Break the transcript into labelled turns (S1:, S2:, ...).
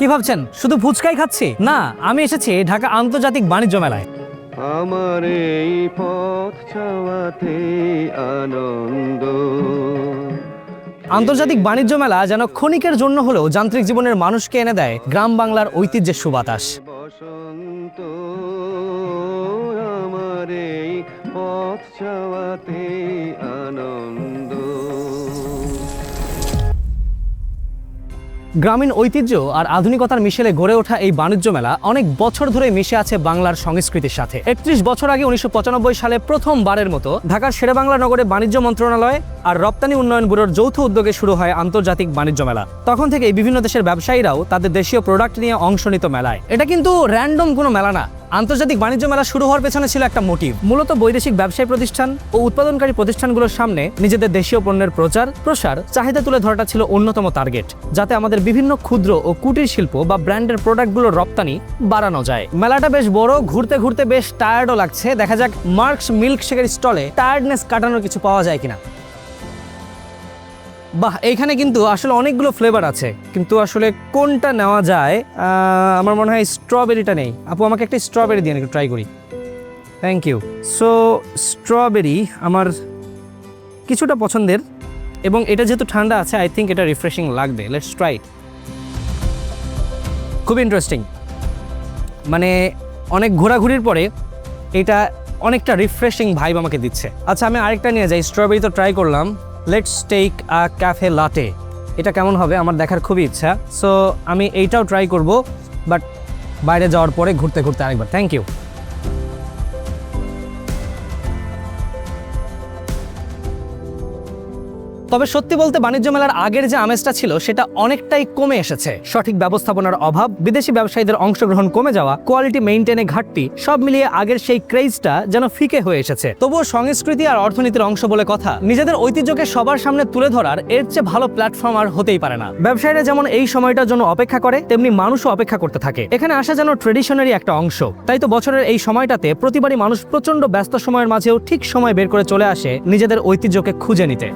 S1: কি ভাবছেন শুধু ফুচকাই খাচ্ছি? না, আমি এসেছি ঢাকা আন্তর্জাতিক বাণিজ্য মেলায়।
S2: আমার এই পথ চলাতে আনন্দ।
S1: আন্তর্জাতিক বাণিজ্য মেলা যেন ক্ষণিকের জন্য হলেও যান্ত্রিক জীবনের মানুষকে এনে দেয় গ্রাম বাংলার ঐতিহ্যের সুবাতাস।
S2: বসন্ত আমার এই পথ চলাতে আনন্দ।
S1: গ্রামীণ ঐতিহ্য আর আধুনিকতার মিশেলে গড়ে ওঠা এই বাণিজ্য মেলা অনেক বছর ধরে মিশে আছে বাংলার সংস্কৃতির সাথে। ৩১ বছর আগে ১৯৯৫ সালে প্রথমবারের মতো ঢাকার শেরেবাংলা নগরে বাণিজ্য মন্ত্রণালয় আর রপ্তানি উন্নয়ন ব্যুরোর যৌথ উদ্যোগে শুরু হয় আন্তর্জাতিক বাণিজ্য মেলা। তখন থেকেই বিভিন্ন দেশের ব্যবসায়ীরাও তাদের দেশীয় প্রোডাক্ট নিয়ে অংশ নিত মেলায়। এটা কিন্তু র্যান্ডম কোনো মেলা না। আন্তর্জাতিক বাণিজ্য মেলা শুরু হওয়ার পেছনে ছিল একটা মোটিভ। মূলত বৈদেশিক ব্যবসায়ী প্রতিষ্ঠান ও উৎপাদনকারী প্রতিষ্ঠানগুলোর সামনে নিজেদের দেশীয় পণ্যের প্রসার চাহিদা তুলে ধরাটা ছিল অন্যতম টার্গেট, যাতে আমাদের বিভিন্ন ক্ষুদ্র ও কুটির শিল্প বা ব্র্যান্ডের প্রোডাক্টগুলোর রপ্তানি বাড়ানো যায়। মেলাটা বেশ বড়, ঘুরতে ঘুরতে বেশ টায়ার্ডও লাগছে। দেখা যাক মার্কস মিল্কশেকের স্টলে টায়ার্ডনেস কাটানোর কিছু পাওয়া যায় কিনা। বাহ, এইখানে কিন্তু আসলে অনেকগুলো ফ্লেভার আছে, কিন্তু আসলে কোনটা নেওয়া যায়? আমার মনে হয় স্ট্রবেরিটা নেই। আপু, আমাকে একটা স্ট্রবেরি দিয়ে একটু ট্রাই করি। Thank you. সো স্ট্রবেরি আমার কিছুটা পছন্দের, এবং এটা যেহেতু ঠান্ডা আছে আই থিঙ্ক এটা রিফ্রেশিং লাগবে। Let's try. খুব ইন্টারেস্টিং, মানে অনেক ঘোরাঘুরির পরে এটা অনেকটা রিফ্রেশিং ভাইব আমাকে দিচ্ছে। আচ্ছা, আমি আরেকটা নিয়ে যাই। স্ট্রবেরি তো ট্রাই করলাম, লেটস টেক আ ক্যাফে লাটে। এটা কেমন হবে আমার দেখার খুবই ইচ্ছা। সো আমি এইটাও ট্রাই করব, বাট বাইরে যাওয়ার পরে ঘুরতে ঘুরতে আরেকবার। Thank you. তবে সত্যি বলতে বাণিজ্য মেলার আগের যে আমেজটা ছিল সেটা অনেকটাই কমে এসেছে। সঠিক ব্যবস্থাপনার অভাব, বিদেশি ব্যবসায়ীদের অংশগ্রহণ কমে যাওয়া, কোয়ালিটি মেইনটেনে ঘাটতি, সব মিলিয়ে আগের সেই ক্রেজটা যেন ফিকে হয়ে এসেছে। তবুও সংস্কৃতি আর অর্থনীতির অংশ বলে কথা, নিজেদের ঐতিহ্যকে সবার সামনে তুলে ধরার এর চেয়ে ভালো প্ল্যাটফর্ম আর হতেই পারে না। ব্যবসায়ীরা যেমন এই সময়টার জন্য অপেক্ষা করে, তেমনি মানুষও অপেক্ষা করতে থাকে। এখানে আসা যেন ট্রেডিশনেরই একটা অংশ। তাই তো বছরের এই সময়টাতে প্রতিবারই মানুষ প্রচন্ড ব্যস্ত সময়ের মাঝেও ঠিক সময় বের করে চলে আসে নিজেদের ঐতিহ্যকে খুঁজে নিতে।